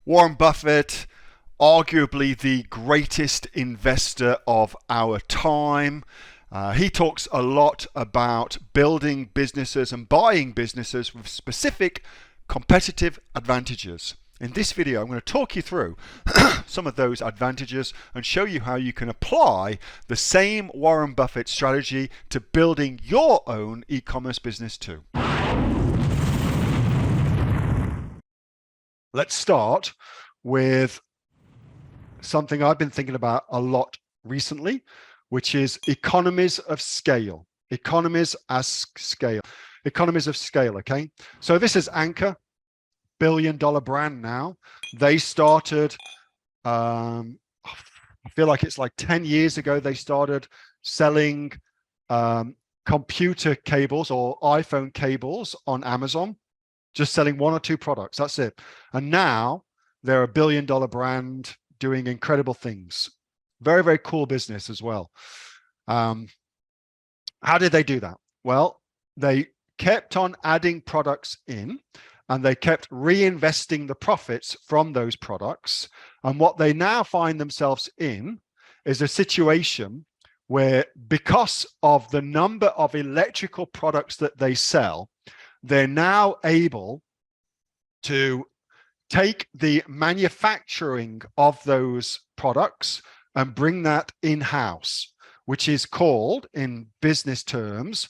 Warren Buffett, arguably the greatest investor of our time. He talks a lot about building businesses and buying businesses with specific competitive advantages. In this video, I'm going to talk you through some of those advantages and show you how you can apply the same Warren Buffett strategy to building your own e-commerce business too. Let's start with something I've been thinking about a lot recently, which is economies of scale. Economies of scale, okay? So this is Anchor, billion-dollar brand now. They started, I feel like it's like 10 years ago, they started selling computer cables or iPhone cables on Amazon, just selling one or two products, that's it. And now they're a billion-dollar brand doing incredible things. Very, very cool business as well. How did they do that? Well, they kept on adding products in and they kept reinvesting the profits from those products. And what they now find themselves in is a situation where, because of the number of electrical products that they sell, they're now able to take the manufacturing of those products and bring that in-house, which is called, in business terms,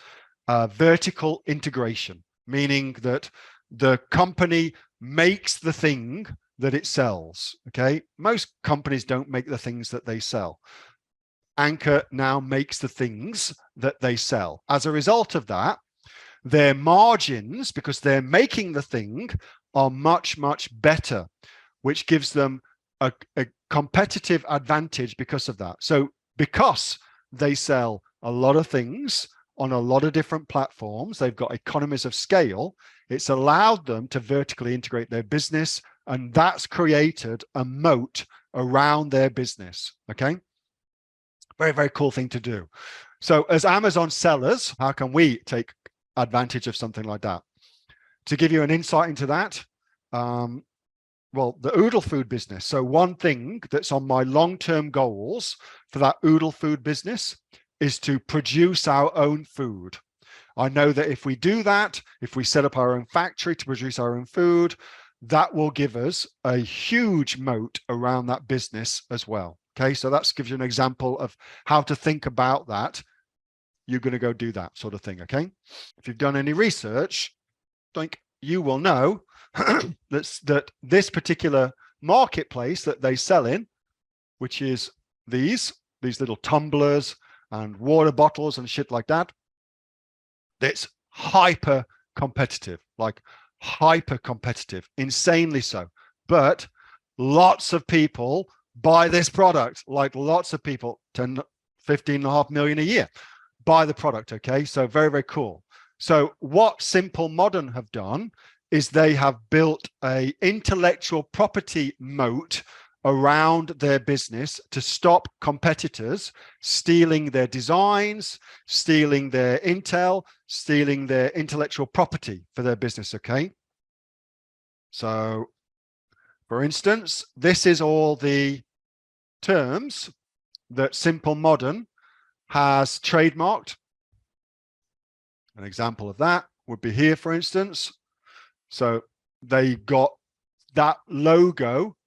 vertical integration, meaning that the company makes the thing that it sells, okay? Most companies don't make the things that they sell. Anchor now makes the things that they sell. As a result of that, their margins, because they're making the thing, are much, much better, which gives them a competitive advantage because of that. So because they sell a lot of things on a lot of different platforms, they've got economies of scale, it's allowed them to vertically integrate their business, and that's created a moat around their business, okay? Very, very cool thing to do. So as Amazon sellers, how can we take advantage of something like that? To give you an insight into that, well, the Oodle Food business. So one thing that's on my long-term goals for that Oodle Food business is to produce our own food. I know that if we do that, if we set up our own factory to produce our own food, that will give us a huge moat around that business as well. Okay, so that gives you an example of how to think about that. You're going to go do that sort of thing, okay? If you've done any research, think you will know that this particular marketplace that they sell in, which is these little tumblers and water bottles and shit like that, it's hyper competitive, like hyper competitive, insanely so. But lots of people buy this product, like lots of people, 15.5 million a year buy the product, okay? So very, very cool. So what Simple Modern have done is they have built a intellectual property moat around their business to stop competitors stealing their designs, stealing their intel, stealing their intellectual property for their business, okay? So for instance, this is all the terms that Simple Modern has trademarked. An example of that would be here, for instance. So they got that logo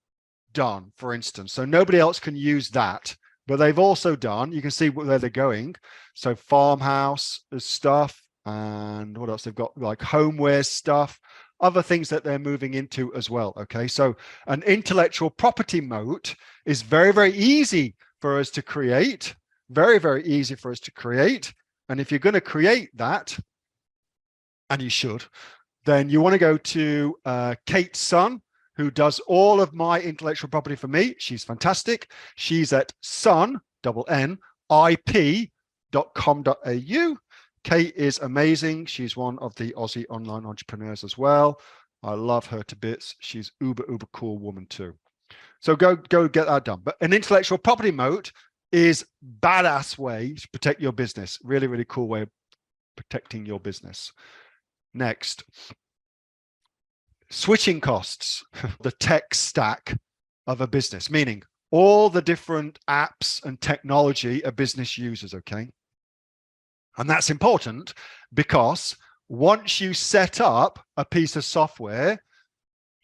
done, for instance. So nobody else can use that, but they've also done, you can see where they're going. So farmhouse stuff, and what else? They've got like homeware stuff, other things that they're moving into as well, okay? So an intellectual property moat is very, very easy for us to create, very, very easy for us to create. And if you're going to create that, and you should, then you want to go to Kate Sun, who does all of my intellectual property for me. She's fantastic. She's at sunip.com.au. Kate is amazing. She's one of the Aussie online entrepreneurs as well. I love her to bits. She's uber cool woman too. So go get that done. But an intellectual property moat is badass way to protect your business. Really, really cool way of protecting your business. Next, switching costs, the tech stack of a business, meaning all the different apps and technology a business uses, okay? And that's important because once you set up a piece of software,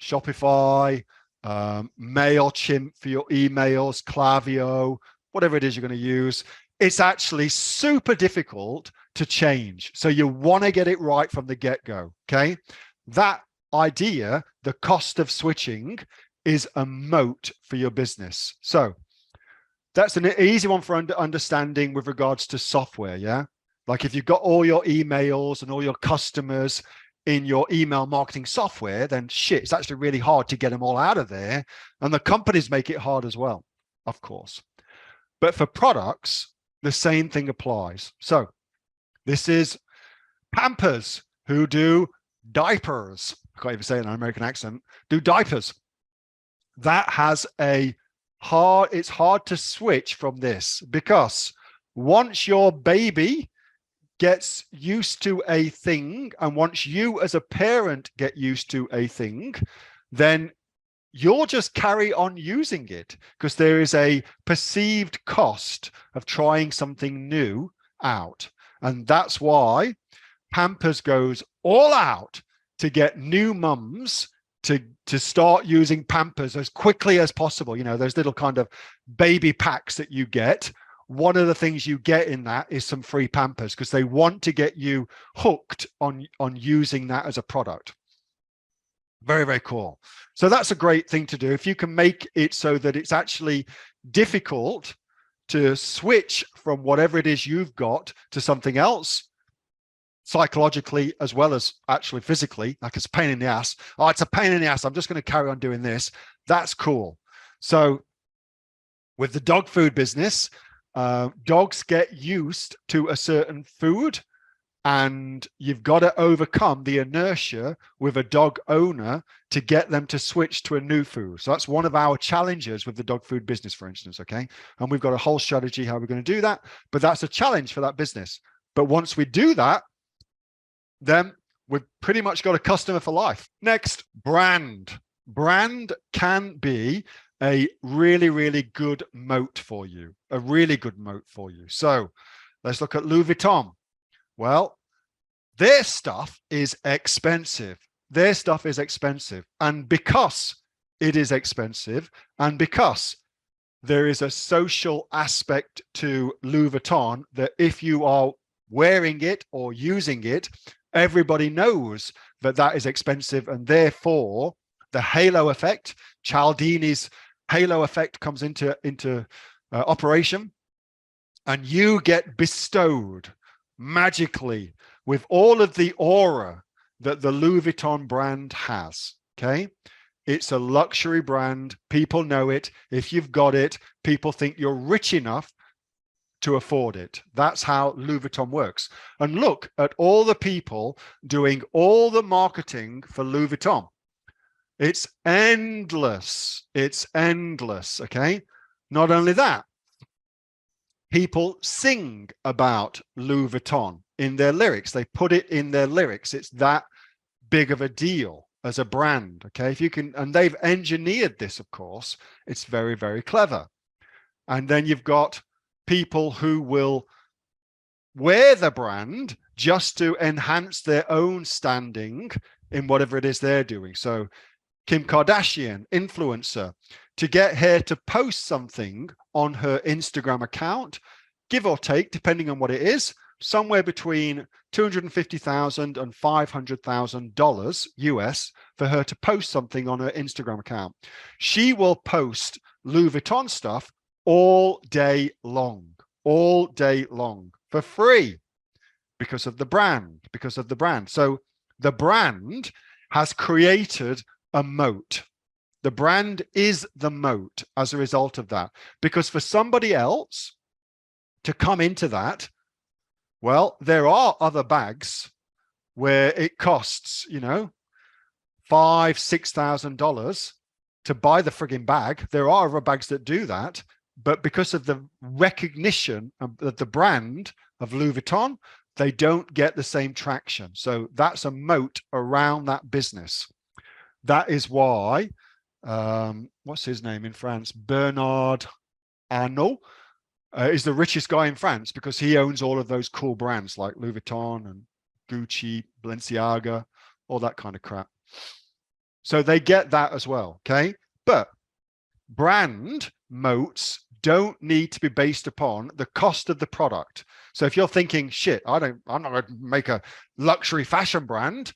Shopify, MailChimp for your emails, Klaviyo, whatever it is you're going to use, it's actually super difficult to change. So you want to get it right from the get-go, okay? That idea, the cost of switching, is a moat for your business. So that's an easy one for understanding with regards to software, yeah? Like if you've got all your emails and all your customers in your email marketing software, then shit, it's actually really hard to get them all out of there. And the companies make it hard as well, of course. But for products, the same thing applies. So this is Pampers, who do diapers. I can't even say it in an American accent, do diapers. That has it's hard to switch from this because once your baby gets used to a thing, and once you as a parent get used to a thing, then you'll just carry on using it because there is a perceived cost of trying something new out. And that's why Pampers goes all out to get new mums to start using Pampers as quickly as possible. You know, those little kind of baby packs that you get. One of the things you get in that is some free Pampers because they want to get you hooked on using that as a product. Very, very cool. So that's a great thing to do. If you can make it so that it's actually difficult to switch from whatever it is you've got to something else, psychologically as well as actually physically, like it's a pain in the ass. Oh, it's a pain in the ass. I'm just going to carry on doing this. That's cool. So with the dog food business, dogs get used to a certain food, and you've got to overcome the inertia with a dog owner to get them to switch to a new food. So that's one of our challenges with the dog food business, for instance, okay? And we've got a whole strategy how we're going to do that, but that's a challenge for that business. But once we do that, then we've pretty much got a customer for life. Next, brand. Brand can be a really, really good moat for you, a really good moat for you. So let's look at Louis Vuitton. Well, their stuff is expensive. Their stuff is expensive. And because it is expensive, and because there is a social aspect to Louis Vuitton, that if you are wearing it or using it, everybody knows that that is expensive, and therefore the halo effect, Cialdini's halo effect, comes into operation, and you get bestowed magically with all of the aura that the Louis Vuitton brand has. Okay, it's a luxury brand. People know it. If you've got it, people think you're rich enough to afford it. That's how Louis Vuitton works. And look at all the people doing all the marketing for Louis Vuitton. It's endless. It's endless. Okay. Not only that, people sing about Louis Vuitton in their lyrics. They put it in their lyrics. It's that big of a deal as a brand. Okay. If you can, and they've engineered this, of course, it's very, very clever. And then you've got people who will wear the brand just to enhance their own standing in whatever it is they're doing. So Kim Kardashian, influencer, to get her to post something on her Instagram account, give or take, depending on what it is, somewhere between $250,000 and $500,000 US for her to post something on her Instagram account. She will post Louis Vuitton stuff all day long for free because of the brand, So the brand has created a moat. The brand is the moat as a result of that, because for somebody else to come into that, well, there are other bags where it costs, you know, $5,000-$6,000 to buy the frigging bag. There are other bags that do that. But because of the recognition of the brand of Louis Vuitton, they don't get the same traction. So that's a moat around that business. That is why, what's his name in France? Bernard Arnault is the richest guy in France, because he owns all of those cool brands like Louis Vuitton and Gucci, Balenciaga, all that kind of crap. So they get that as well, okay? But brand moats don't need to be based upon the cost of the product. So if you're thinking, shit, I'm not going to make a luxury fashion brand,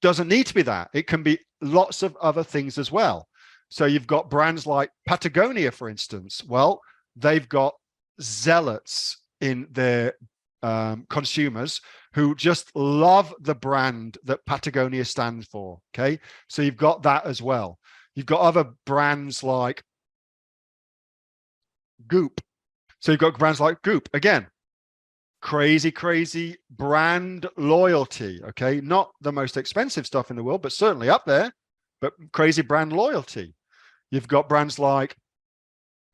doesn't need to be that. It can be lots of other things as well. So you've got brands like Patagonia, for instance. Well, they've got zealots in their consumers who just love the brand that Patagonia stands for. Okay, so you've got that as well. You've got other brands like Goop. So you've got brands like Goop. Again, crazy brand loyalty. Okay, not the most expensive stuff in the world, but certainly up there, but crazy brand loyalty. You've got brands like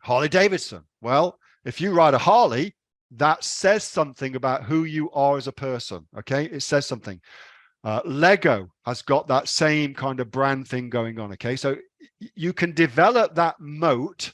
Harley Davidson. Well, if you ride a Harley, that says something about who you are as a person. Okay, it says something. Lego has got that same kind of brand thing going on. Okay, so you can develop that moat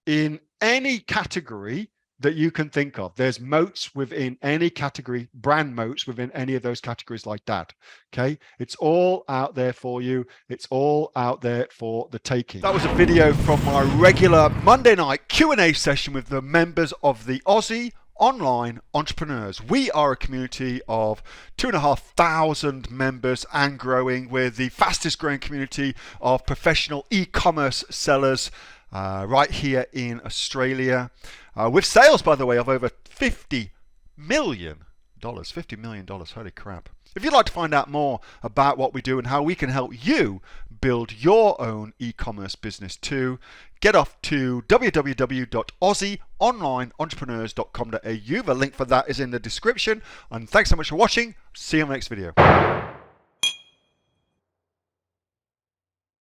in any category that you can think of. There's moats within any category, brand moats within any of those categories like that. Okay, it's all out there for you. It's all out there for the taking. That was a video from my regular Monday night Q&A session with the members of the Aussie Online Entrepreneurs. We are a community of 2,500 members and growing. We're the fastest growing community of professional e-commerce sellers right here in Australia, with sales, by the way, of over $50 million. $50 million, holy crap. If you'd like to find out more about what we do and how we can help you build your own e-commerce business too, get off to www.aussieonlineentrepreneurs.com.au. The link for that is in the description. And thanks so much for watching. See you in the next video.